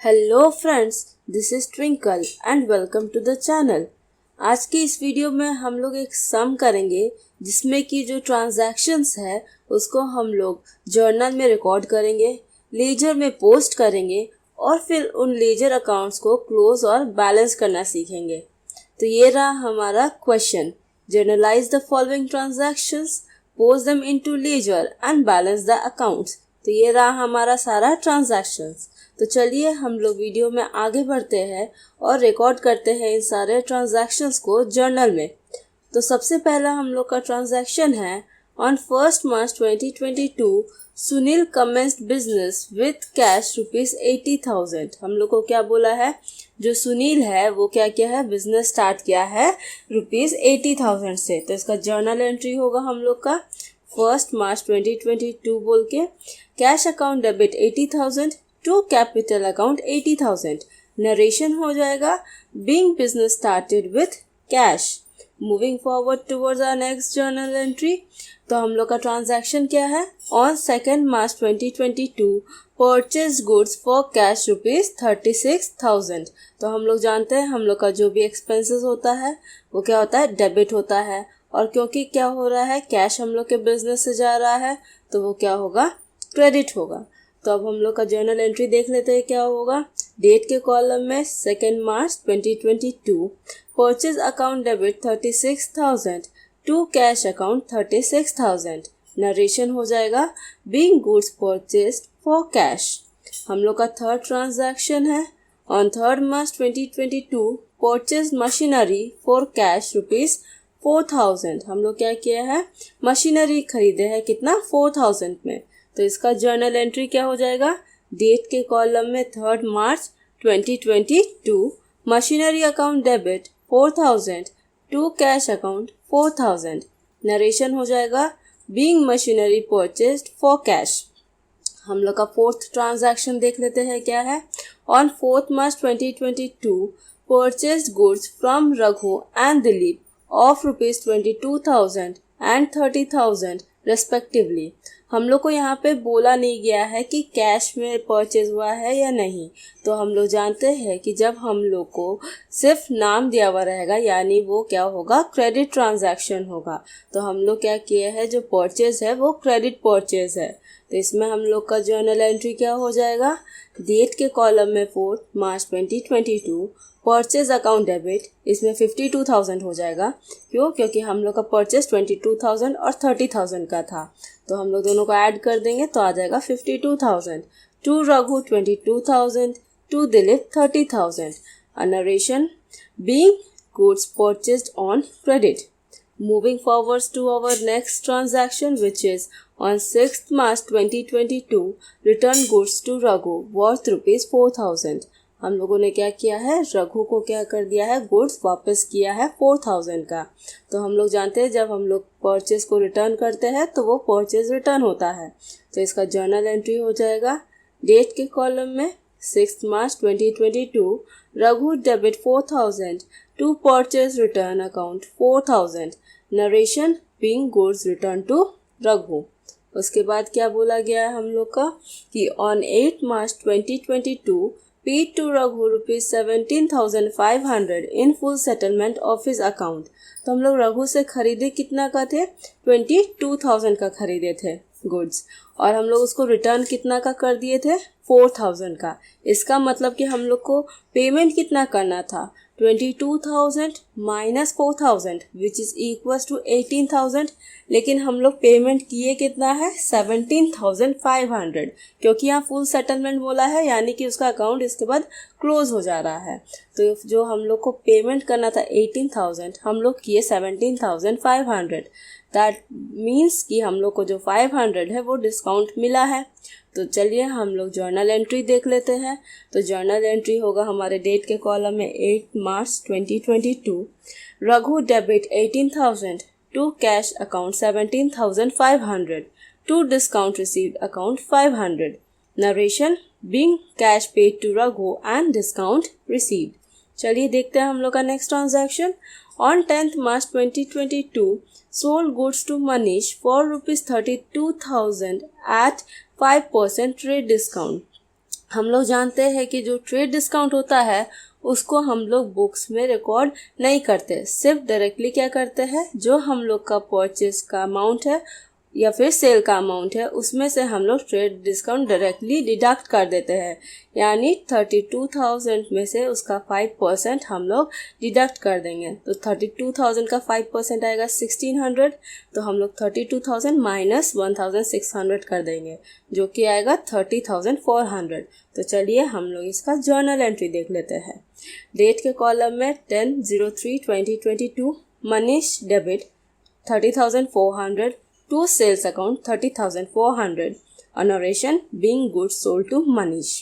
Hello friends, this is Twinkle and welcome to the channel. आज की इस video में हम लोग एक सम करेंगे जिसमें कि जो ट्रांजैक्शंस है उसको हम लोग जर्नल में रिकॉर्ड करेंगे, लेजर में पोस्ट करेंगे और फिर उन लेजर अकाउंट्स को क्लोज और बैलेंस करना सीखेंगे। तो ये रहा हमारा question. Journalise the following transactions, post them into ledger and balance the accounts. तो ये रहा हमारा सारा ट्रांजैक्शंस। तो चलिए हम लोग वीडियो में आगे बढ़ते हैं और रिकॉर्ड करते हैं इन सारे ट्रांजैक्शंस को जर्नल में। तो सबसे पहला हम लोग का ट्रांजैक्शन है on 1 March 2022 Sunil commenced business with cash ₹80,000। हम लोग को क्या बोला है, जो सुनील है वो क्या किया है, बिजनेस स्टार्ट किया है ₹80,000 से। तो इसका जर्नल एंट्री होगा हम लोग का 1 मार्च 2022 बोल के cash account debit 80,000 to capital account 80,000। Narration हो जाएगा being business started with cash. Moving forward towards our next journal entry. तो हम लोग का ट्रांजैक्शन क्या है, on 2 March 2022 purchase goods for cash ₹36,000। तो हम लोग जानते हैं हम लोग का जो भी एक्सपेंसेस होता है वो क्या होता है, डेबिट होता है। और क्योंकि क्या हो रहा है, कैश हम लोग के बिजनेस से जा रहा है तो वो क्या होगा, क्रेडिट होगा। तो अब हम लोग का जर्नल एंट्री देख लेते हैं क्या होगा। डेट के कॉलम में 2 March 2022 purchase account debit 36,000 to cash account 36,000। Narration हो जाएगा being goods purchased for cash. हम लोग का थर्ड ट्रांजैक्शन है on 3 March 2022 purchase machinery for cash ₹4,000। हम लोग क्या किया है, मशीनरी खरीदे हैं कितना, 4,000 में। तो इसका जर्नल एंट्री क्या हो जाएगा, डेट के कॉलम में 3 March 2022 machinery account debit 4,000 to cash account 4,000। Narration हो जाएगा being machinery purchased for cash. हम लोग का फोर्थ ट्रांजैक्शन देख लेते हैं क्या है। On 4 March 2022 purchased goods from Raghu and Dilip of ₹22,000 and 30,000 respectively. हम लोग को यहाँ पे बोला नहीं गया है कि कैश में परचेज हुआ है या नहीं। तो हम लोग जानते हैं कि जब हम लोग को सिर्फ नाम दिया हुआ रहेगा यानी वो क्या होगा, क्रेडिट ट्रांजैक्शन होगा। तो हम लोग क्या किए हैं, जो परचेज है वो क्रेडिट परचेज है। तो इसमें हम लोग का जर्नल एंट्री क्या हो जाएगा, डेट के कॉलम में 4 मार्च 2022 परचेज अकाउंट डेबिट, इसमें 52,000 हो जाएगा। क्योंकि हम लोग का परचेज 22,000 और 30,000 का था। तो हम लोग दोनों को ऐड कर देंगे तो आ जाएगा 52,000 to Raghu 22,000 to Dilip 30,000। Narration being goods purchased on credit. Moving forwards to our next transaction, which is on 6th March 2022 return goods to Raghu worth ₹4,000। हम लोगों ने क्या किया है, रघु को क्या कर दिया है, गुड्स वापस किया है 4,000 का। तो हम लोग जानते हैं जब हम लोग परचेज को रिटर्न करते हैं तो वो परचेज रिटर्न होता है। तो इसका जर्नल एंट्री हो जाएगा डेट के कॉलम में 6 March 2022 Raghu debit 4,000 to purchase return account 4,000। Narration being goods return to Raghu. उसके बाद क्या बोला गया है हम लोग का कि on 8 March 2022 paid to Raghu ₹17,500 in full settlement of his account। तो हम लोग रघु से खरीदे कितना का थे, 22,000 का खरीदे थे गुड्स, और हम लोग उसको रिटर्न कितना का कर दिए थे, 4,000 का। इसका मतलब कि हम लोग को पेमेंट कितना करना था, 22,000 minus 4,000 which is equals to 18,000। लेकिन हम लोग पेमेंट किए कितना है, 17,500, क्योंकि यहाँ फुल सेटलमेंट बोला है यानी कि उसका अकाउंट इसके बाद क्लोज हो जा रहा है। तो जो हम लोग को पेमेंट करना था 18,000, हम लोग किए 17,500। दैट मीन्स कि हम लोग को जो 500 है वो डिस्काउंट मिला है। तो चलिए हम लोग जर्नल एंट्री देख लेते हैं। तो जर्नल एंट्री होगा हमारे डेट के कॉलम में 8 March 2022 Raghu debit 18,000 to cash account 17,500 to discount received account 500। Narration being cash paid to Raghu and discount received. चलिए देखते हैं हम लोग का next transaction. On 10 March 2022 sold goods to Manish for ₹32,000 at 5% trade discount। हम लोग जानते हैं कि जो ट्रेड डिस्काउंट होता है उसको हम लोग बुक्स में रिकॉर्ड नहीं करते, सिर्फ डायरेक्टली क्या करते हैं, जो हम लोग का परचेज का अमाउंट है या फिर सेल का अमाउंट है उसमें से हम लोग ट्रेड डिस्काउंट डायरेक्टली डिडक्ट कर देते हैं। यानी 32,000 में से उसका 5% हम लोग डिडक्ट कर देंगे। तो 32,000 का 5% आएगा 1,600, तो हम लोग 32,000 माइनस 1,600 कर देंगे, जो कि आएगा 30,400। तो चलिए हम लोग इसका जर्नल एंट्री देख लेते हैं। डेट के कॉलम में 10/03/2022 Manish debit 30,400 to sales account 30,400 और narration being goods sold to Manish।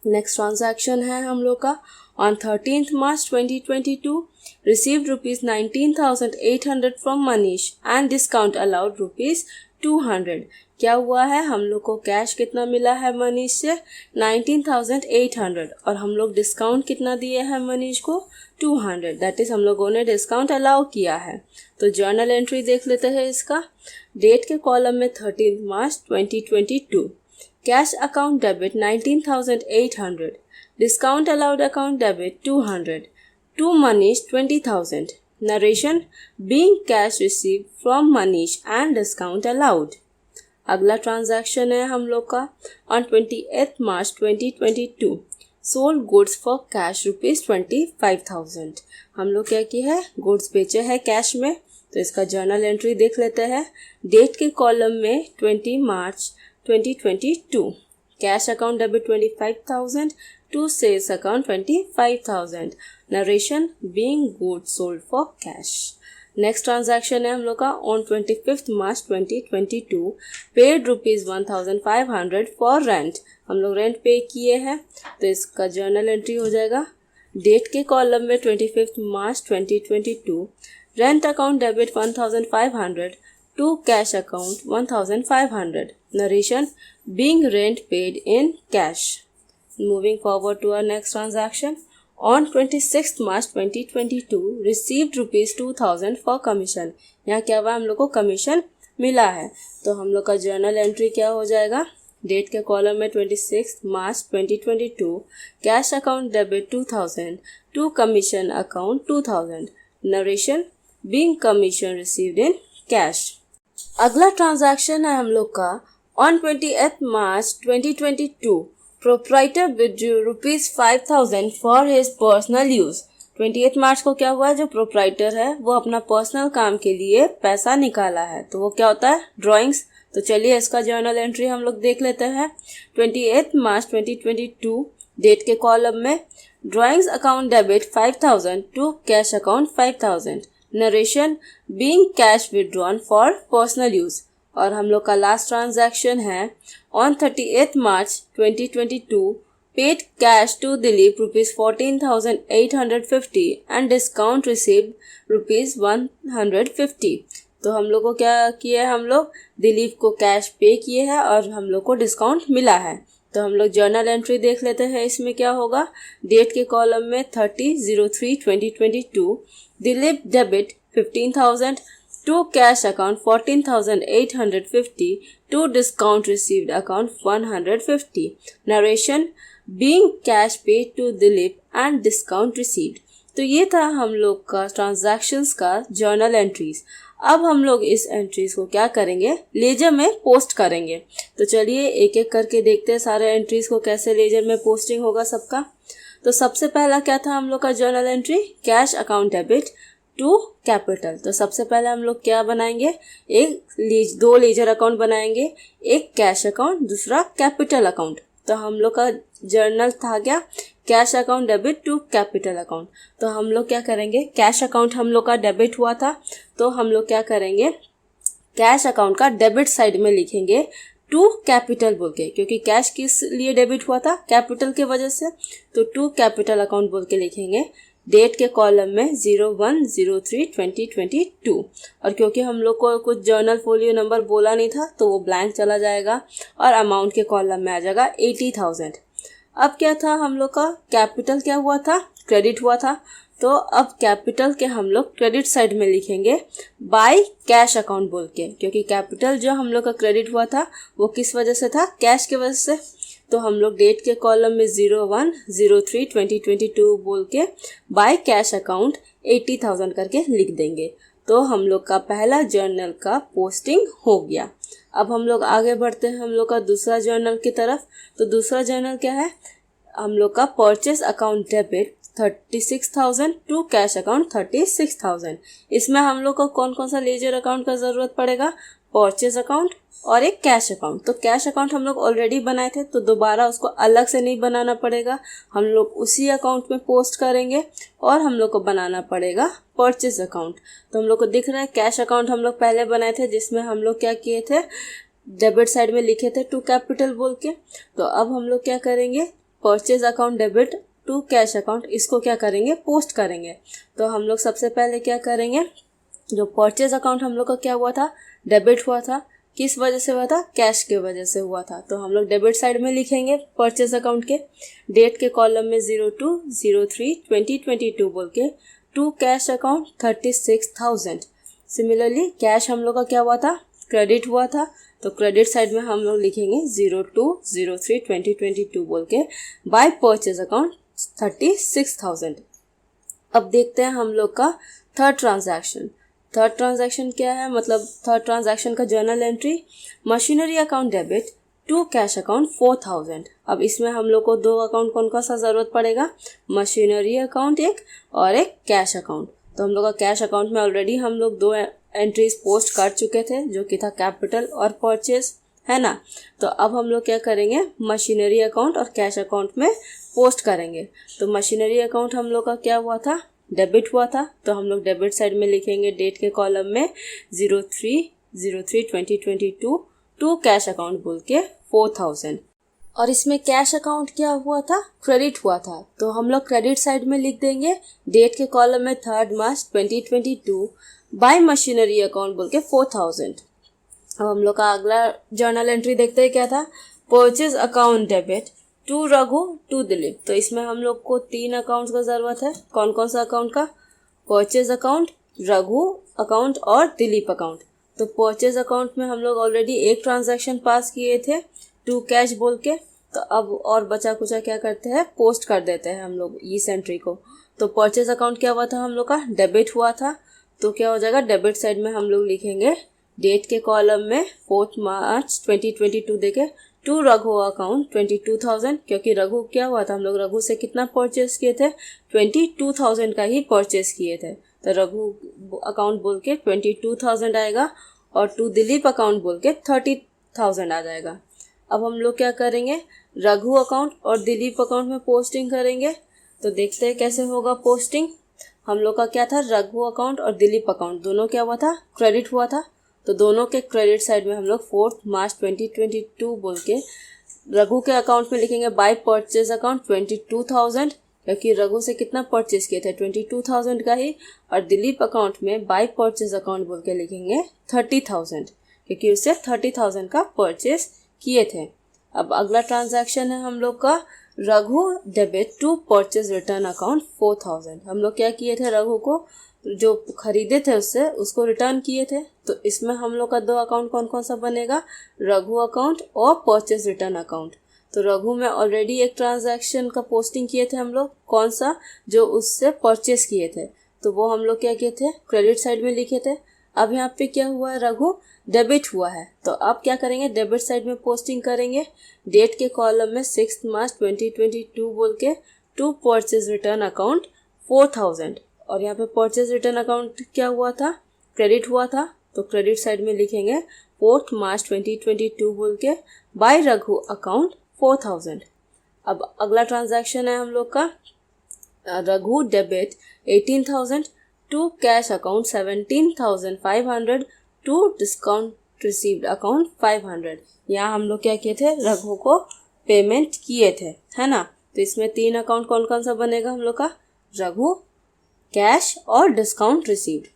Next transaction है हम लोग का on 13th March 2022 received rupees 19,800 from Manish and discount allowed rupees 200। क्या हुआ है, हम लोग को कैश कितना मिला है मनीष से 19,800 और हम लोग डिस्काउंट कितना दिए हैं मनीष को 200। दैट इज हम लोगों ने डिस्काउंट अलाउ किया है। तो जर्नल एंट्री देख लेते हैं इसका। डेट के कॉलम में 13 March 2022 cash account debit 19,800, discount allowed account debit 200, to Manish 20,000, narration being cash received from Manish and discount allowed. अगला ट्रांजैक्शन है हम लोग का on 28 March 2022 sold goods for cash rupees 25,000। हम लोग क्या किया है, गुड्स बेचे हैं कैश में। तो इसका जर्नल एंट्री देख लेते हैं। डेट के कॉलम में 20 March 2022 cash account debit 25,000 to sales account 25,000, narration being goods sold for cash. Next transaction है हम लोग का on 25 March 2022 paid rupees 1,500 for rent. हम लोग रेंट पे किए हैं, तो इसका जर्नल एंट्री हो जाएगा। डेट के कॉलम में 25 March 2022 rent account debit 1,500 to cash account 1,500, narration being rent paid in cash. Moving forward to our next transaction on 26th March 2022 received rupees 2,000 for commission। यहाँ क्या हुआ, हम लोग को कमीशन मिला है। तो हम लोग का जर्नल एंट्री क्या हो जाएगा। डेट के कॉलम में 26 March 2022 cash account debit 2,000 to commission account 2,000, narration being commission received in cash. अगला ट्रांजैक्शन है हम लोग का on 28 March 2022 proprietor withdrew rupees 5,000 for his personal use। 28 March को क्या हुआ है, जो प्रोप्राइटर है वो अपना पर्सनल काम के लिए पैसा निकाला है। तो वो क्या होता है, ड्राइंग्स। तो चलिए इसका जर्नल एंट्री हम लोग देख लेते हैं। 28 मार्च 2022 डेट के कॉलम में drawings account debit 5,000 to cash account 5,000, narration being cash withdrawn for personal use. और हम लोग का लास्ट ट्रांजैक्शन है on 38 March 2022 paid cash to Dilip rupees 14,850 and discount received rupees 150। तो हम लोग को क्या किया है, हम लोग दिलीप को कैश पे किए हैं और हम लोग को डिस्काउंट मिला है। तो हम लोग जर्नल एंट्री देख लेते हैं। इसमें क्या होगा, डेट के कॉलम में 30/03/2022 Dilip debit 15,000 to cash account 14,850 to discount received account 150, narration being cash paid to Dilip and discount received। तो ये था हम लोग का ट्रांजैक्शंस का जर्नल एंट्रीज। अब हम लोग इस एंट्रीज को क्या करेंगे, लेजर में पोस्ट करेंगे। तो चलिए एक एक करके देखते हैं सारे एंट्रीज को कैसे लेजर में पोस्टिंग होगा सबका। तो सबसे पहला क्या था हम लोग का journal entry, cash account debit to capital. तो सबसे पहले हम लोग क्या बनाएंगे, दो लेजर अकाउंट बनाएंगे, एक कैश अकाउंट दूसरा कैपिटल अकाउंट। तो हम लोग का जर्नल था क्या, cash account debit to capital account. तो हम लोग क्या करेंगे, कैश अकाउंट हम लोग का डेबिट हुआ था, तो हम लोग क्या करेंगे, कैश अकाउंट का डेबिट साइड में लिखेंगे टू कैपिटल बोल के, क्योंकि कैश किस लिए डेबिट हुआ था, कैपिटल के वजह से। तो टू कैपिटल अकाउंट बोल के लिखेंगे। डेट के कॉलम में 01/03/2022 और क्योंकि हम लोग को कुछ जर्नल फोलियो नंबर बोला नहीं था तो वो ब्लैंक चला जाएगा और अमाउंट के कॉलम में आ जाएगा 80,000। अब क्या था हम लोग का, कैपिटल क्या हुआ था, क्रेडिट हुआ था। तो अब कैपिटल के हम लोग क्रेडिट साइड में लिखेंगे बाय कैश अकाउंट बोल के, क्योंकि कैपिटल जो हम लोग का क्रेडिट हुआ था वो किस वजह से था, कैश की वजह से। तो हम लोग डेट के कॉलम में 01/03/2022 बोल के बाय कैश अकाउंट 80,000 करके लिख देंगे। तो हम लोग का पहला जर्नल का पोस्टिंग हो गया। अब हम लोग आगे बढ़ते हैं हम लोग का दूसरा जर्नल की तरफ। तो दूसरा जर्नल क्या है, हम लोग का purchase account debit 36,000 to cash account 36,000। इसमें हम लोग को कौन कौन सा लेजर अकाउंट का ज़रूरत पड़ेगा, परचेस अकाउंट और एक कैश अकाउंट। तो कैश अकाउंट हम लोग ऑलरेडी बनाए थे तो दोबारा उसको अलग से नहीं बनाना पड़ेगा, हम लोग उसी अकाउंट में पोस्ट करेंगे। और हम लोग को बनाना पड़ेगा परचेस अकाउंट। तो हम लोग को दिख रहा है कैश अकाउंट हम लोग पहले बनाए थे, जिसमें हम लोग क्या किए थे, डेबिट साइड में लिखे थे टू कैपिटल बोल के। तो अब हम लोग क्या करेंगे, purchase account debit to cash account, इसको क्या करेंगे, पोस्ट करेंगे। तो हम लोग सबसे पहले क्या करेंगे, जो परचेज अकाउंट हम लोग का क्या हुआ था, डेबिट हुआ था, किस वजह से हुआ था, कैश के वजह से हुआ था। तो हम लोग डेबिट साइड में लिखेंगे परचेज अकाउंट के डेट के कॉलम में 02/03/2022 बोल के to cash account 36,000। Similarly cash हम लोग का क्या हुआ था, क्रेडिट हुआ था, तो क्रेडिट साइड में हम लोग लिखेंगे 02/03/2022 बोल के बाय परचेज अकाउंट 36,000। अब देखते हैं हम लोग का थर्ड ट्रांजैक्शन। थर्ड ट्रांजैक्शन क्या है, मतलब थर्ड ट्रांजैक्शन का journal entry, machinery account debit to cash account 4,000। अब इसमें हम लोग को दो अकाउंट कौन कौन सा ज़रूरत पड़ेगा, मशीनरी अकाउंट एक और एक कैश अकाउंट। तो हम लोग का कैश अकाउंट में ऑलरेडी हम लोग दो एंट्रीज पोस्ट कर चुके थे, जो कि था कैपिटल और परचेस, है ना। तो अब हम लोग क्या करेंगे, मशीनरी अकाउंट और कैश अकाउंट में पोस्ट करेंगे। तो मशीनरी अकाउंट हम लोग का क्या हुआ था, डेबिट हुआ था, तो हम लोग डेबिट साइड में लिखेंगे डेट के कॉलम में 03/03/2022 टू कैश अकाउंट बोल के 4,000। और इसमें कैश अकाउंट क्या हुआ था, क्रेडिट हुआ था, तो हम लोग क्रेडिट साइड में लिख देंगे डेट के कॉलम में 3 मार्च 2022 बाय मशीनरी अकाउंट बोल के 4,000। अब हम लोग का अगला जर्नल एंट्री देखते हैं क्या था, purchase account debit to Raghu to Dilip. तो इसमें हम लोग को 3 अकाउंट्स का ज़रूरत है, कौन कौन सा अकाउंट का, परचेज अकाउंट, रघु अकाउंट और दिलीप अकाउंट। तो परचेज अकाउंट में हम लोग ऑलरेडी एक ट्रांजैक्शन पास किए थे टू कैश बोल के, तो अब और बचा कुचा क्या करते हैं, पोस्ट कर देते हैं हम लोग इस एंट्री को। तो परचेज अकाउंट क्या हुआ था, हम लोग का डेबिट हुआ था, तो क्या हो जाएगा, डेबिट साइड में हम लोग लिखेंगे डेट के कॉलम में 4 मार्च 2022 देके टू रघु अकाउंट 22,000, क्योंकि रघु क्या हुआ था, हम लोग रघु से कितना परचेस किए थे, 22,000 का ही परचेस किए थे। तो रघु अकाउंट बोल के 22,000 आएगा और टू दिलीप अकाउंट बोल के 30,000 आ जाएगा। अब हम लोग क्या करेंगे, रघु अकाउंट और दिलीप अकाउंट में पोस्टिंग करेंगे। तो देखते हैं कैसे होगा पोस्टिंग। हम लोग का क्या था, रघु अकाउंट और दिलीप अकाउंट दोनों क्या हुआ था, क्रेडिट हुआ था, तो दोनों के क्रेडिट साइड में हम लोग 4 मार्च 2022 बोल के रघु के अकाउंट में लिखेंगे बाय परचेज अकाउंट 22,000, क्योंकि रघु से कितना परचेज किए थे, 22,000 का ही, और दिलीप अकाउंट में बाय परचेज अकाउंट बोल के लिखेंगे 30,000, क्योंकि उससे 30,000 का परचेज किए थे। अब अगला ट्रांजैक्शन है हम लोग का Raghu debit to purchase return account 4,000। हम लोग क्या किए थे, रघु को जो खरीदे थे उससे उसको रिटर्न किए थे। तो इसमें हम लोग का दो अकाउंट कौन कौन सा बनेगा, रघु अकाउंट और परचेज रिटर्न अकाउंट। तो रघु में ऑलरेडी एक ट्रांजैक्शन का पोस्टिंग किए थे हम लोग, कौन सा, जो उससे परचेज किए थे, तो वो हम लोग क्या किए थे, क्रेडिट साइड में लिखे थे। अब यहाँ पे क्या हुआ है, रघु डेबिट हुआ है, तो अब क्या करेंगे, डेबिट साइड में पोस्टिंग करेंगे डेट के कॉलम में 6 मार्च 2022 बोल के टू परचेज रिटर्न अकाउंट 4,000। और यहाँ पे परचेज रिटर्न अकाउंट क्या हुआ था, क्रेडिट हुआ था, तो क्रेडिट साइड में लिखेंगे 4 मार्च 2022 बोल के बाय रघु अकाउंट 4,000। अब अगला ट्रांजैक्शन है हम लोग का Raghu debit 18,000 to cash account 17,500 to discount received account 500। यहाँ हम लोग क्या किए थे, रघु को पेमेंट किए थे, है ना। तो इसमें 3 अकाउंट कौन कौन सा बनेगा हम लोग का, रघु, कैश और डिस्काउंट रिसीव्ड।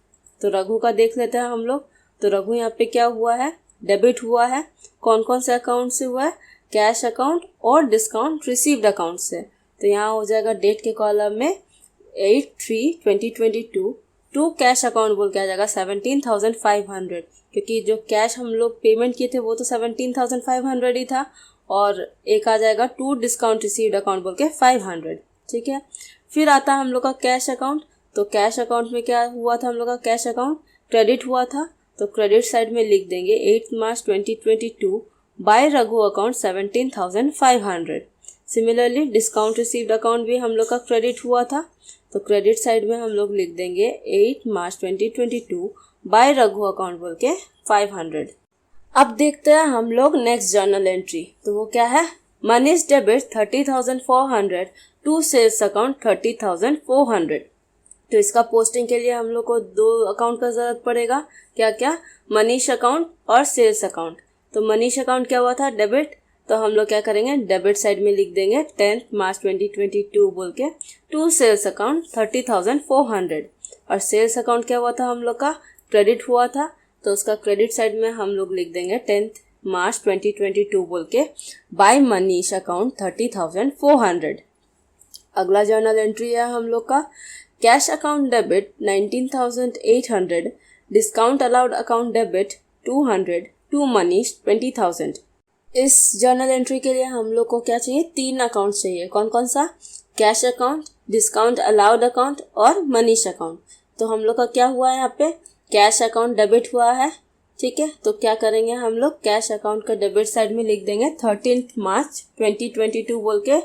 तो रघु का देख लेते हैं हम लोग। तो रघु यहाँ पे क्या हुआ है, डेबिट हुआ है, कौन कौन से अकाउंट से हुआ है, कैश अकाउंट और डिस्काउंट रिसीव्ड अकाउंट से। तो यहाँ हो जाएगा डेट के कॉलम में 8/3/2022 टू कैश अकाउंट बोल के आ जाएगा 17,500, क्योंकि जो कैश हम लोग पेमेंट किए थे वो तो 17,500 ही था, और एक आ जाएगा टू डिस्काउंट रिसीव्ड अकाउंट बोल के 500, ठीक है। फिर आता है हम लोग का कैश अकाउंट। तो कैश अकाउंट में क्या हुआ था, हम लोग का कैश अकाउंट क्रेडिट हुआ था, तो क्रेडिट साइड में लिख देंगे 8 March 2022 by Raghu account 17,500। Similarly discount received account भी हम लोग का क्रेडिट हुआ था, तो क्रेडिट साइड में हम लोग लिख देंगे 8 मार्च 2022 बाय रघु अकाउंट बोल के 500। अब देखते हैं हम लोग नेक्स्ट जर्नल एंट्री। तो वो क्या है, money is debit 30,400 to sales account 30,400। तो इसका पोस्टिंग के लिए हम लोग को दो अकाउंट का जरूरत पड़ेगा, क्या क्या, मनीष अकाउंट और सेल्स अकाउंट। तो मनीष अकाउंट क्या हुआ था, डेबिट, तो हम लोग क्या करेंगे, डेबिट साइड में लिख देंगे 10 मार्च 2022 बोल के टू सेल्स अकाउंट 30,400। और सेल्स अकाउंट क्या हुआ था, हम लोग का क्रेडिट हुआ था, तो उसका क्रेडिट साइड में हम लोग लिख देंगे 10 मार्च 2022 बोल के बाय मनीष अकाउंट 30,400। अगला जर्नल एंट्री है हम लोग का cash account debit 19,800, discount allowed account debit 200 to Manish 20,000। इस जर्नल एंट्री के लिए हम लोग को क्या चाहिए, 3 अकाउंट चाहिए। कौन कौन सा, cash account, discount allowed account और मनीष अकाउंट। तो हम लोग का क्या हुआ है, यहाँ पे कैश अकाउंट डेबिट हुआ है, ठीक है। तो क्या करेंगे हम लोग, कैश अकाउंट का डेबिट साइड में लिख देंगे 13 मार्च 2022 बोल के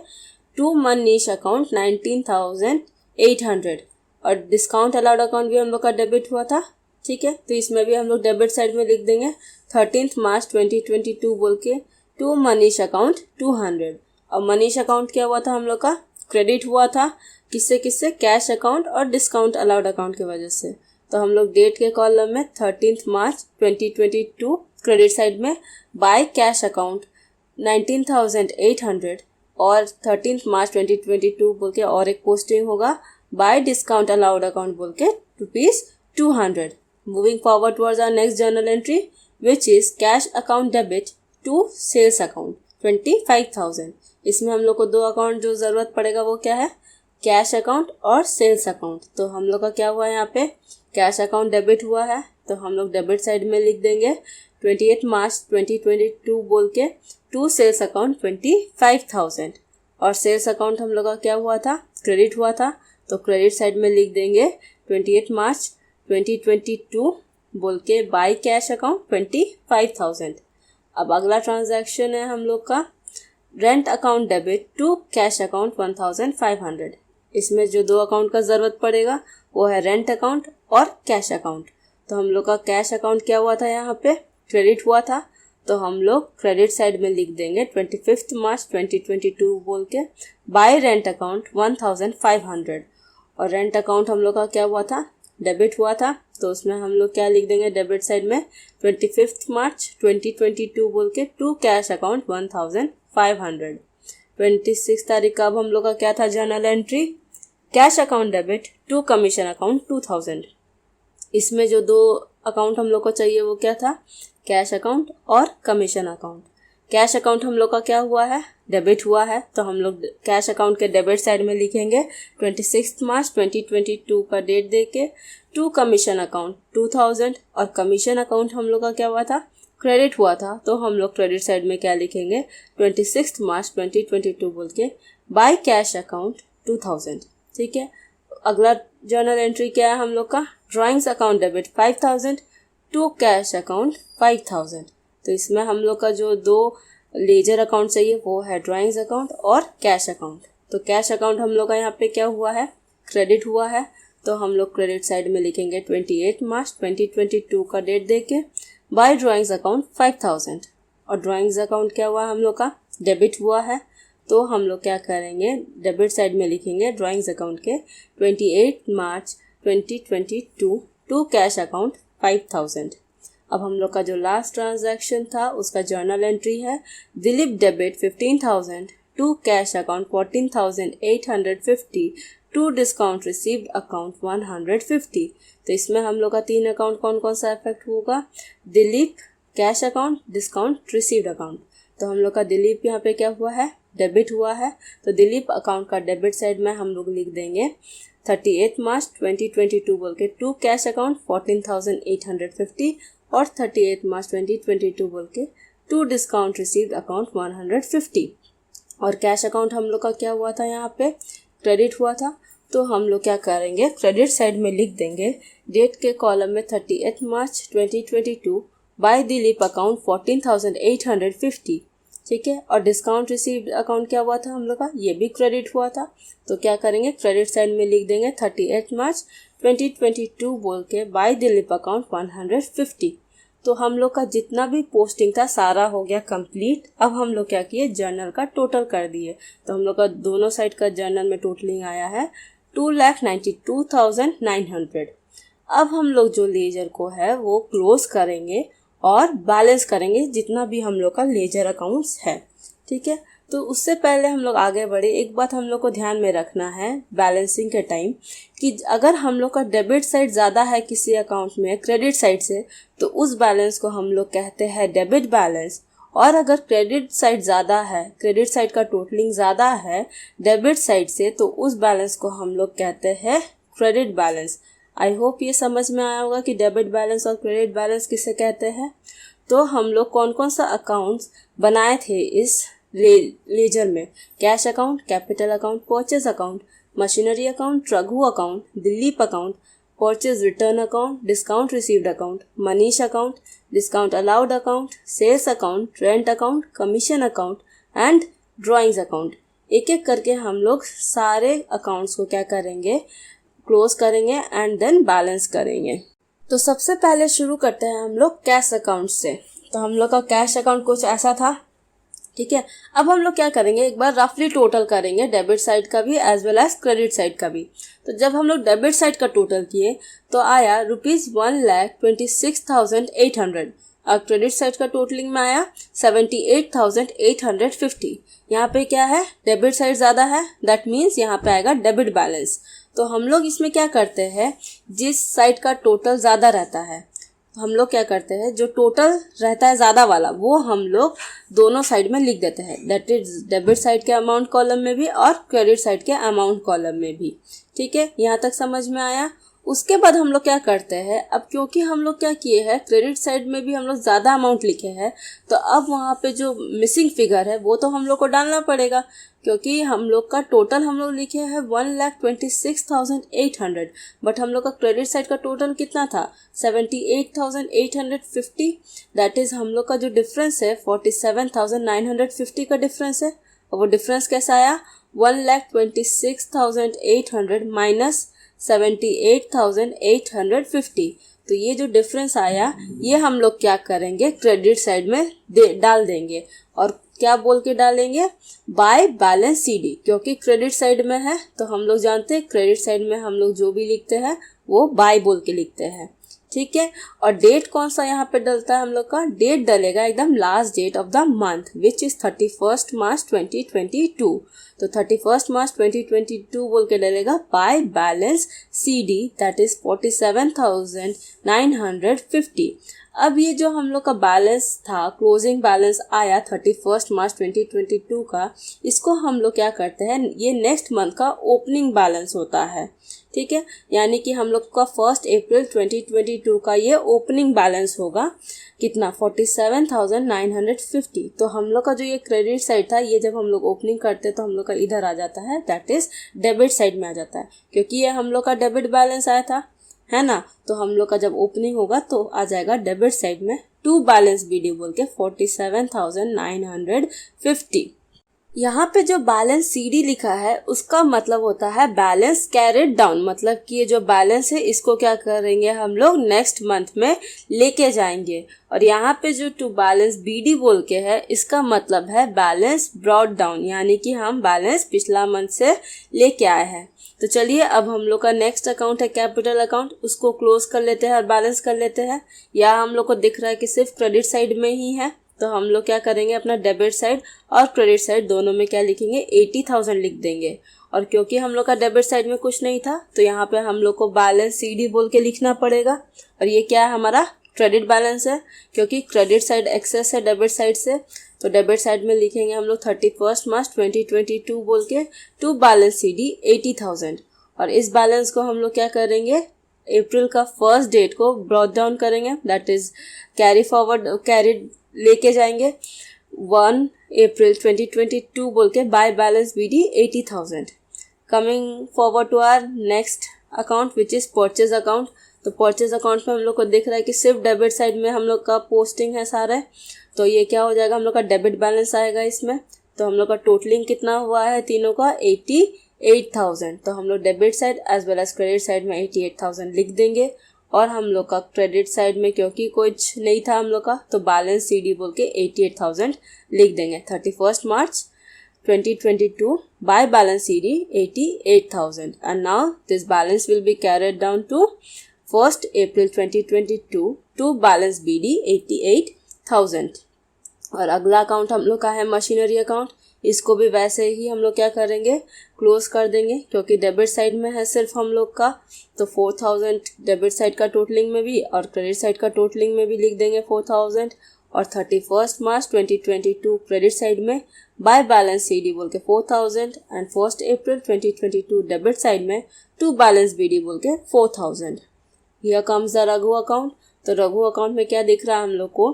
टू मनीष अकाउंट 19,800। और डिस्काउंट अलाउड अकाउंट भी हम लोग का डेबिट हुआ था, ठीक है। तो इसमें भी हम लोग डेबिट साइड में लिख देंगे 13 मार्च 2022 बोल के टू मनीष अकाउंट 200। और मनीष अकाउंट क्या हुआ था, हम लोग का क्रेडिट हुआ था, किससे किससे, कैश अकाउंट और डिस्काउंट अलाउड अकाउंट की वजह से। तो हम लोग डेट के कॉलम में 13 मार्च 2022 क्रेडिट साइड में बाय कैश अकाउंट 19,800 और 13 मार्च 2022 बोल के और एक पोस्टिंग होगा बाय डिस्काउंट अलाउड अकाउंट बोल के ₹200। Moving forward towards our next journal entry which is cash account debit to sales account 25,000। इसमें हम लोग को दो अकाउंट जो जरूरत पड़ेगा वो क्या है, कैश अकाउंट और सेल्स अकाउंट। तो हम लोग का क्या हुआ है, यहाँ पे कैश अकाउंट डेबिट हुआ है, तो हम लोग डेबिट साइड में लिख देंगे 28 मार्च 2022 बोल के टू सेल्स अकाउंट 25,000। और सेल्स अकाउंट हम लोग का क्या हुआ था, क्रेडिट हुआ था, तो क्रेडिट साइड में लिख देंगे 28 मार्च 2022 बोल के बाय कैश अकाउंट 25,000। अब अगला ट्रांजैक्शन है हम लोग का rent account debit to cash account 1,500। इसमें जो दो अकाउंट का ज़रूरत पड़ेगा वो है रेंट अकाउंट और कैश अकाउंट। तो हम लोग का कैश अकाउंट क्या हुआ था, यहाँ पे क्रेडिट हुआ था, तो हम लोग क्रेडिट साइड में लिख देंगे 25 मार्च 2022 बोल के बाय रेंट अकाउंट 1,500। और रेंट अकाउंट हम लोग का क्या हुआ था, डेबिट हुआ था, तो उसमें हम लोग क्या लिख देंगे डेबिट साइड में 25 मार्च 2022 बोल के टू कैश अकाउंट 1,500। 26 तारीख का अब हम लोग का क्या था journal entry, cash account debit to commission account 2,000। इसमें जो दो अकाउंट हम लोग को चाहिए वो क्या था, कैश अकाउंट और कमीशन अकाउंट। कैश अकाउंट हम लोग का क्या हुआ है, डेबिट हुआ है, तो हम लोग कैश अकाउंट के डेबिट साइड में लिखेंगे 26 मार्च 2022 का डेट देके टू कमीशन अकाउंट 2,000। और कमीशन अकाउंट हम लोग का क्या हुआ था, क्रेडिट हुआ था, तो हम लोग क्रेडिट साइड में क्या लिखेंगे 26 मार्च 2022 बोल के बाय कैश अकाउंट 2,000, ठीक है। अगला जर्नल एंट्री क्या है हम लोग का, drawings account debit 5,000 to cash account 5,000। तो इसमें हम लोग का जो दो लेजर अकाउंट चाहिए वो है ड्राइंग्स अकाउंट और कैश अकाउंट। तो कैश अकाउंट हम लोग का यहाँ पे क्या हुआ है, क्रेडिट हुआ है, तो हम लोग क्रेडिट साइड में लिखेंगे 28 मार्च 2022 का डेट देके बाय ड्राइंग्स अकाउंट 5,000। और ड्राइंग्स अकाउंट क्या हुआ हम लोग का, डेबिट हुआ है, तो हम लोग क्या करेंगे डेबिट साइड में लिखेंगे ड्राइंग्स अकाउंट के 28 मार्च 2022 टू कैश अकाउंट 5,000। अब हम लोग का जो लास्ट ट्रांजैक्शन था उसका जर्नल एंट्री है Dilip debit 15,000 to cash account 14,850 to discount received account 150। तो इसमें हम लोग का 3 अकाउंट कौन कौन सा इफेक्ट होगा, Dilip, cash account, discount received account. तो हम लोग का दिलीप यहाँ पे क्या हुआ है, डेबिट हुआ है, तो दिलीप अकाउंट का डेबिट साइड में हम लोग लिख देंगे 38 मार्च 2022 बोल के टू कैश अकाउंट 14,850 और 38 मार्च 2022 बोल के टू डिस्काउंट रिसीव्ड अकाउंट 150। और कैश अकाउंट हम लोग का क्या हुआ था, यहाँ पे क्रेडिट हुआ था। तो हम लोग क्या करेंगे, क्रेडिट साइड में लिख देंगे डेट के कॉलम में 30 मार्च 2022 बाय दिलीप अकाउंट 14,850। ठीक है। और डिस्काउंट रिसीव्ड अकाउंट क्या हुआ था हम लोग का, ये भी क्रेडिट हुआ था। तो क्या करेंगे, क्रेडिट साइड में लिख देंगे 30 मार्च 2022 बोल के बाय दिलीप अकाउंट 150। तो हम लोग का जितना भी पोस्टिंग था सारा हो गया कंप्लीट। अब हम लोग क्या किए, जर्नल का टोटल कर दिए। तो हम लोग का दोनों साइड का जर्नल में टोटलिंग आया है 2,92,900। अब हम लोग जो लेजर को है वो क्लोज करेंगे और बैलेंस करेंगे जितना भी हम लोग का लेजर अकाउंट्स है। ठीक है। तो उससे पहले हम लोग आगे बढ़े, एक बात हम लोग को ध्यान में रखना है बैलेंसिंग के टाइम कि अगर हम लोग का डेबिट साइड ज़्यादा है किसी अकाउंट में क्रेडिट साइड से, तो उस बैलेंस को हम लोग कहते हैं डेबिट बैलेंस। और अगर क्रेडिट साइड ज़्यादा है, क्रेडिट साइड का टोटलिंग ज़्यादा है डेबिट साइड से, तो उस बैलेंस को हम लोग कहते हैं क्रेडिट बैलेंस। आई होप ये समझ में आया होगा कि डेबिट बैलेंस और क्रेडिट बैलेंस किसे कहते हैं। तो हम लोग कौन कौन सा अकाउंट्स बनाए थे इस लेजर में, cash account, capital account, purchase account, machinery account, Raghu account, Dilip account, purchase return account, discount received account, Manish account, discount allowed account, sales account, rent account, commission account and drawings account. एक एक करके हम लोग सारे अकाउंट्स को क्या करेंगे, क्लोज करेंगे एंड देन बैलेंस करेंगे। तो सबसे पहले शुरू करते हैं हम लोग कैश अकाउंट से। तो हम लोग का कैश अकाउंट कुछ ऐसा था। ठीक है। अब हम लोग क्या करेंगे, एक बार रफली टोटल करेंगे डेबिट साइड का भी as well as credit side का भी। तो जब हम लोग डेबिट साइड का टोटल किए तो आया ₹1,26,800। और क्रेडिट साइड का टोटलिंग में आया 78,850। यहाँ पे क्या है, डेबिट साइड ज़्यादा है, दैट मीन्स यहाँ पे आएगा डेबिट बैलेंस। तो हम लोग इसमें क्या करते हैं, जिस साइड का टोटल ज़्यादा रहता है हम लोग क्या करते हैं, जो टोटल रहता है ज़्यादा वाला वो हम लोग दोनों साइड में लिख देते हैं, दैट इज डेबिट साइड के अमाउंट कॉलम में भी और क्रेडिट साइड के अमाउंट कॉलम में भी। ठीक है। यहाँ तक समझ में आया। उसके बाद हम लोग क्या करते हैं, अब क्योंकि हम लोग क्या किए हैं, क्रेडिट साइड में भी हम लोग ज़्यादा अमाउंट लिखे हैं, तो अब वहाँ पे जो मिसिंग फिगर है वो तो हम लोग को डालना पड़ेगा, क्योंकि हम लोग का टोटल हम लोग लिखे हैं 1,26,800, बट हम लोग का क्रेडिट साइड का टोटल कितना था 78,850। दैट इज़ हम लोग का जो डिफरेंस है 47,950 का डिफरेंस है। और वो डिफरेंस कैसा आया, 1,26,800 माइनस 78,850। तो ये जो डिफरेंस आया ये हम लोग क्या करेंगे, क्रेडिट साइड में डाल देंगे। और क्या बोल के डालेंगे, बाय बैलेंस सीडी, क्योंकि क्रेडिट साइड में है तो हम लोग जानते हैं क्रेडिट साइड में हम लोग जो भी लिखते हैं वो बाय बोल के लिखते हैं। ठीक है। और डेट कौन सा यहाँ पे डलता है, हम लोग का डेट डलेगा एकदम last date of the month which is 31 March 2022। तो 31 मार्च 2022 बोल के डलेगा by balance CD, that is 47,950। अब ये जो हम लोग का बैलेंस था, क्लोजिंग बैलेंस आया 31 मार्च 2022 का, इसको हम लोग क्या करते हैं, ये नेक्स्ट मंथ का ओपनिंग बैलेंस होता है। ठीक है। यानी कि हम लोग का 1 अप्रैल 2022 का ये ओपनिंग बैलेंस होगा कितना, 47,950। तो हम लोग का जो ये क्रेडिट साइड था, ये जब हम लोग ओपनिंग करते हैं तो हम लोग का इधर आ जाता है, दैट इज डेबिट साइड में आ जाता है, क्योंकि ये हम लोग का डेबिट बैलेंस आया था, है ना। तो हम लोग का जब ओपनिंग होगा तो आ जाएगा डेबिट साइड में टू बैलेंस बीडी बोल के 47,950। यहाँ पे जो बैलेंस सीडी लिखा है उसका मतलब होता है बैलेंस कैरिड डाउन, मतलब कि ये जो बैलेंस है इसको क्या करेंगे हम लोग नेक्स्ट मंथ में लेके जाएंगे। और यहाँ पे जो टू बैलेंस बीडी बोल के है इसका मतलब है बैलेंस ब्रॉट डाउन, यानी कि हम बैलेंस पिछला मंथ से लेके आए हैं। तो चलिए अब हम लोग का नेक्स्ट अकाउंट है कैपिटल अकाउंट, उसको क्लोज कर लेते हैं और बैलेंस कर लेते हैं। या हम लोग को दिख रहा है कि सिर्फ क्रेडिट साइड में ही है, तो हम लोग क्या करेंगे, अपना डेबिट साइड और क्रेडिट साइड दोनों में क्या लिखेंगे, 80,000 लिख देंगे। और क्योंकि हम लोग का डेबिट साइड में कुछ नहीं था तो यहाँ पे हम लोग को बैलेंस सीडी बोल के लिखना पड़ेगा। और ये क्या है, हमारा क्रेडिट बैलेंस है, क्योंकि क्रेडिट साइड एक्सेस है डेबिट साइड से। तो डेबिट साइड में लिखेंगे हम लोग 31 मार्च 2022 बोल के टू बैलेंस सीडी 80,000। और इस बैलेंस को हम लोग क्या करेंगे, अप्रैल का फर्स्ट डेट को ब्रॉट डाउन करेंगे, दैट इज कैरी लेके जाएंगे 1 अप्रैल 2022 बोल के by balance BD 80,000। Coming forward to our next account which is purchase account. तो परचेज अकाउंट में हम लोग को दिख रहा है कि सिर्फ डेबिट साइड में हम लोग का पोस्टिंग है सारा। तो ये क्या हो जाएगा, हम लोग का डेबिट बैलेंस आएगा इसमें। तो हम लोग का टोटलिंग कितना हुआ है तीनों का 88,000। तो हम लोग debit side as well as credit side में 88,000 लिख देंगे। और हम लोग का क्रेडिट साइड में क्योंकि कुछ नहीं था हम लोग का, तो बैलेंस CD बोल के 88,000 लिख देंगे। 31 March 2022 by balance CD 88,000 and now this balance will be carried down to 1st April 2022 to balance BD 88,000। और अगला अकाउंट हम लोग का है मशीनरी अकाउंट। इसको भी वैसे ही हम लोग क्या करेंगे, क्लोज कर देंगे क्योंकि डेबिट साइड में है सिर्फ हम लोग का। तो 4,000 डेबिट साइड का टोटलिंग में भी और क्रेडिट साइड का टोटलिंग में भी लिख देंगे 4,000। और 31 मार्च 2022 क्रेडिट साइड में बाय बैलेंस CD बोल के 4,000 and 1st April 2022 debit side में टू बैलेंस BD बोल के 4,000। Here comes the Raghu account. तो रघु अकाउंट में क्या दिख रहा है हम लोग को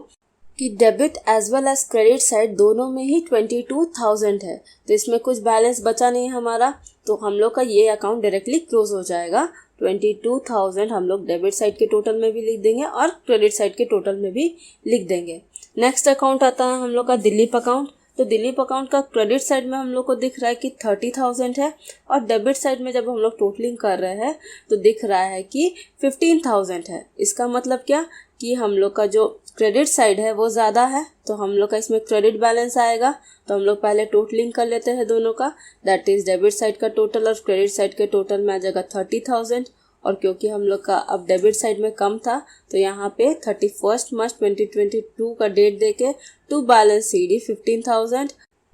कि debit as well as credit side दोनों में ही 22,000 है। तो इसमें कुछ बैलेंस बचा नहीं हमारा, तो हम लोग का ये अकाउंट डायरेक्टली क्लोज हो जाएगा। 22,000 हम लोग डेबिट साइड के टोटल में भी लिख देंगे और क्रेडिट साइड के टोटल में भी लिख देंगे। नेक्स्ट अकाउंट आता है हम लोग का दिलीप अकाउंट। तो दिलीप अकाउंट का क्रेडिट साइड में हम लोग को दिख रहा है कि 30,000 है और डेबिट साइड में जब हम लोग टोटलिंग कर रहे हैं तो दिख रहा है कि 15,000 है। इसका मतलब क्या कि हम लोग का जो क्रेडिट साइड है वो ज़्यादा है, तो हम लोग का इसमें क्रेडिट बैलेंस आएगा। तो हम लोग पहले टोटलिंग कर लेते हैं दोनों का, दैट इज़ डेबिट साइड का टोटल और क्रेडिट साइड के टोटल में आ जाएगा 30,000। और क्योंकि हम लोग का अब डेबिट साइड में कम था तो यहाँ पे 31 मार्च 2022 का डेट देके टू बैलेंस CD 15,000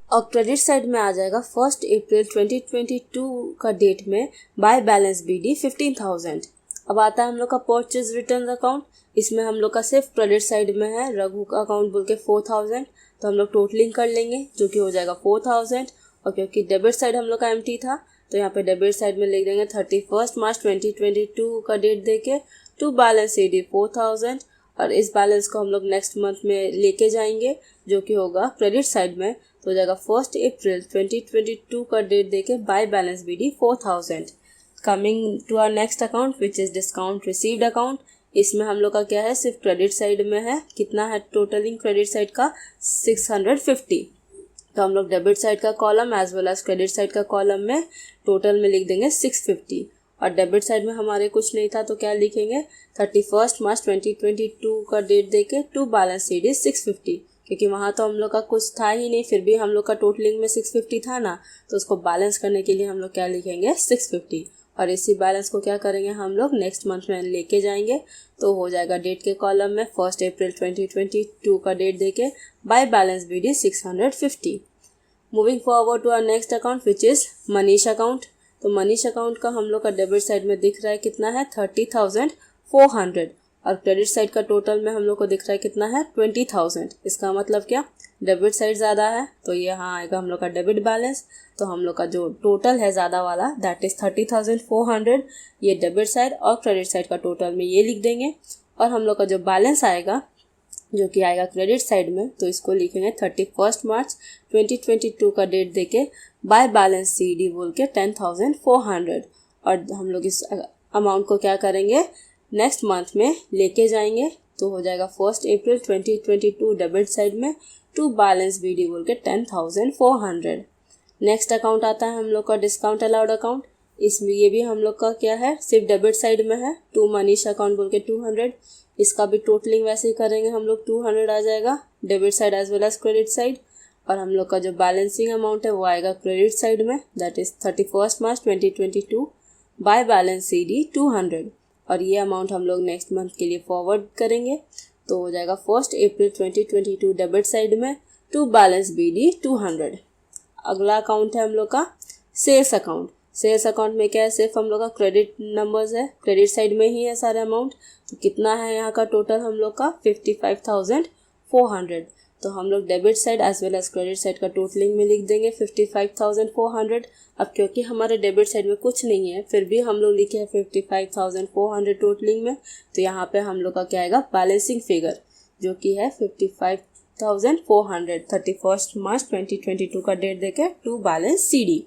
और क्रेडिट साइड में आ जाएगा 1st अप्रैल 2022 का डेट में बाय बैलेंस BD 15,000। अब आता है हम लोग का परचेज रिटर्न अकाउंट। इसमें हम लोग का सिर्फ क्रेडिट साइड में है रघु का अकाउंट बोल के 4,000। तो हम लोग टोटलिंग कर लेंगे जो कि हो जाएगा 4,000। और क्योंकि डेबिट साइड हम लोग का एम्प्टी था तो यहाँ पे डेबिट साइड में लिख देंगे 31 मार्च 2022 का डेट देके टू बैलेंस CD 4,000। और इस बैलेंस को हम लोग नेक्स्ट मंथ में लेके जाएंगे जो कि होगा क्रेडिट साइड में, तो हो जाएगा 1st अप्रैल 2022 का डेट देके by balance BD 4,000। Coming to our next account which is discount received account. इसमें हम लोग का क्या है, सिर्फ क्रेडिट साइड में है। कितना है टोटलिंग क्रेडिट साइड का 650। तो हम लोग डेबिट साइड का column as well as credit side का कॉलम में टोटल में लिख देंगे 650। और डेबिट साइड में हमारे कुछ नहीं था तो क्या लिखेंगे 31 मार्च 2022 का डेट देके टू बैलेंस CD 650, क्योंकि वहाँ तो हम लोग का कुछ था ही नहीं, फिर भी हम लोग का टोटलिंग में 650 था ना, तो उसको बैलेंस करने के लिए हम लोग क्या लिखेंगे 650। और इसी बैलेंस को क्या करेंगे हम लोग नेक्स्ट मंथ में लेके जाएंगे। तो हो जाएगा डेट के कॉलम में 1st अप्रैल 2022 का डेट देके by balance BD 650। Moving forward to our next account which is Manish account. तो मनीष अकाउंट का हम लोग का डेबिट साइड में दिख रहा है कितना है 30,400 और क्रेडिट साइड का टोटल में हम लोग को दिख रहा है कितना है 20,000। इसका मतलब क्या, डेबिट साइड ज़्यादा है तो ये यहाँ आएगा हम लोग का डेबिट बैलेंस। तो हम लोग का जो टोटल है ज़्यादा वाला दैट इज़ 30,400, ये डेबिट साइड और क्रेडिट साइड का टोटल में ये लिख देंगे। और हम लोग का जो बैलेंस आएगा जो कि आएगा क्रेडिट साइड में, तो इसको लिखेंगे 31 मार्च 2022 का डेट देके बाय बैलेंस CD बोल के 10,400। और हम लोग इस अमाउंट को क्या करेंगे नेक्स्ट मंथ में लेके जाएंगे। तो हो जाएगा 1st अप्रैल 2022 डेबिट साइड में टू बैलेंस BD बोल के 10,400। नेक्स्ट अकाउंट आता है हम लोग का डिस्काउंट अलाउड अकाउंट। इसमें ये भी हम लोग का क्या है सिर्फ डेबिट साइड में है टू मनीष अकाउंट बोल के 200। इसका भी टोटलिंग वैसे ही करेंगे हम लोग 200 आ जाएगा debit side as well as credit side. और हम लोग का जो बैलेंसिंग अमाउंट है वो आएगा क्रेडिट साइड में that is 31 March 2022 by balance CD 200। और ये अमाउंट हम लोग नेक्स्ट मंथ के लिए फॉरवर्ड करेंगे। तो हो जाएगा 1st अप्रैल 2022 डेबिट साइड में टू बैलेंस BD 200। अगला अकाउंट है हम लोग का सेल्स अकाउंट। सेल्स अकाउंट में क्या है, सिर्फ हम लोग का क्रेडिट नंबर्स है, क्रेडिट साइड में ही है सारे अमाउंट। तो कितना है यहाँ का टोटल हम लोग का 55,400। तो हम लोग debit side as well as credit side का टोटलिंग में लिख देंगे 55,400। अब क्योंकि हमारे डेबिट साइड में कुछ नहीं है फिर भी हम लोग लिखे हैं 55,400 टोटलिंग में, तो यहाँ पे हम लोग का क्या आएगा बैलेंसिंग फिगर जो कि है 55 55,400 31 मार्च 2022 का डेट देके टू बैलेंस CD।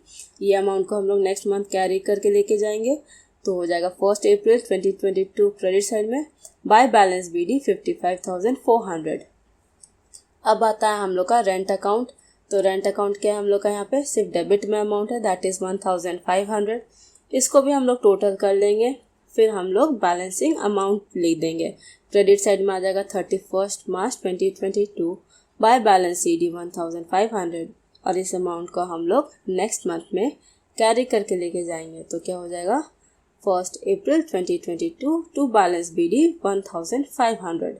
ये अमाउंट को हम लोग नेक्स्ट मंथ कैरी करके लेके जाएंगे, तो हो जाएगा 1 अप्रैल 2022 क्रेडिट साइड में बाय बैलेंस BD 55,400। अब आता है हम लोग का रेंट अकाउंट। तो रेंट अकाउंट क्या है हम लोग का, यहाँ पे सिर्फ डेबिट में अमाउंट है, दैट इज़ 1,500। इसको भी हम लोग टोटल कर लेंगे, फिर हम लोग बैलेंसिंग अमाउंट लिख देंगे। क्रेडिट साइड में आ जाएगा 31 मार्च 2022 बाय बैलेंस CD 1,500, और इस अमाउंट को हम लोग नेक्स्ट मंथ में कैरी करके लेके जाएंगे, तो क्या हो जाएगा 1 अप्रैल 2022 टू बैलेंस BD 1,500।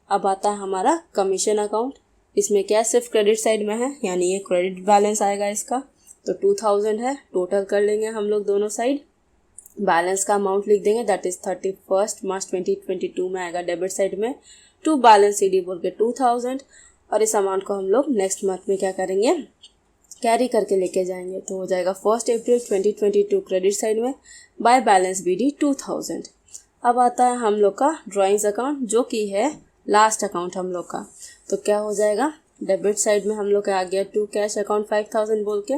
अब आता है हमारा कमीशन अकाउंट। इसमें क्या सिर्फ क्रेडिट साइड में है, यानी ये क्रेडिट बैलेंस आएगा इसका, तो 2,000 है। टोटल कर लेंगे हम लोग दोनों साइड, बैलेंस का अमाउंट लिख देंगे, दैट इज़ 31 मार्च 2022 में आएगा डेबिट साइड में टू बैलेंस CD बोल के 2,000, और इस अमाउंट को हम लोग नेक्स्ट मंथ में क्या करेंगे, कैरी करके लेके जाएंगे, तो हो जाएगा 1 अप्रैल 2022 क्रेडिट साइड में बाय बैलेंस BD 2,000। अब आता है हम लोग का ड्राइंग्स अकाउंट, जो कि है लास्ट अकाउंट हम लोग का। तो क्या हो जाएगा, डेबिट साइड में हम लोग का आ गया टू कैश अकाउंट 5,000 बोल के,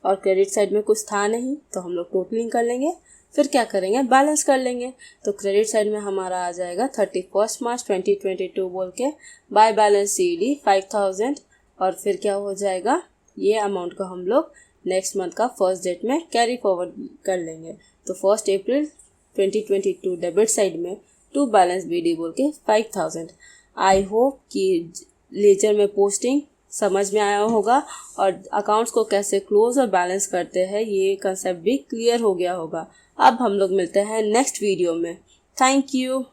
और क्रेडिट साइड में कुछ था नहीं, तो हम लोग टोटलिंग कर लेंगे, फिर क्या करेंगे, बैलेंस कर लेंगे। तो क्रेडिट साइड में हमारा आ जाएगा 31 मार्च 2022 बोल के बाय बैलेंस CD 5,000, और फिर क्या हो जाएगा, ये अमाउंट को हम लोग नेक्स्ट मंथ का फर्स्ट डेट में कैरी फॉरवर्ड कर लेंगे। तो 1 अप्रैल 2022 डेबिट साइड में टू बैलेंस BD बोल के 5,000। आई होप कि लेजर में पोस्टिंग समझ में आया होगा, और अकाउंट्स को कैसे क्लोज और बैलेंस करते हैं ये कंसेप्ट भी क्लियर हो गया होगा। अब हम लोग मिलते हैं नेक्स्ट वीडियो में। Thank you.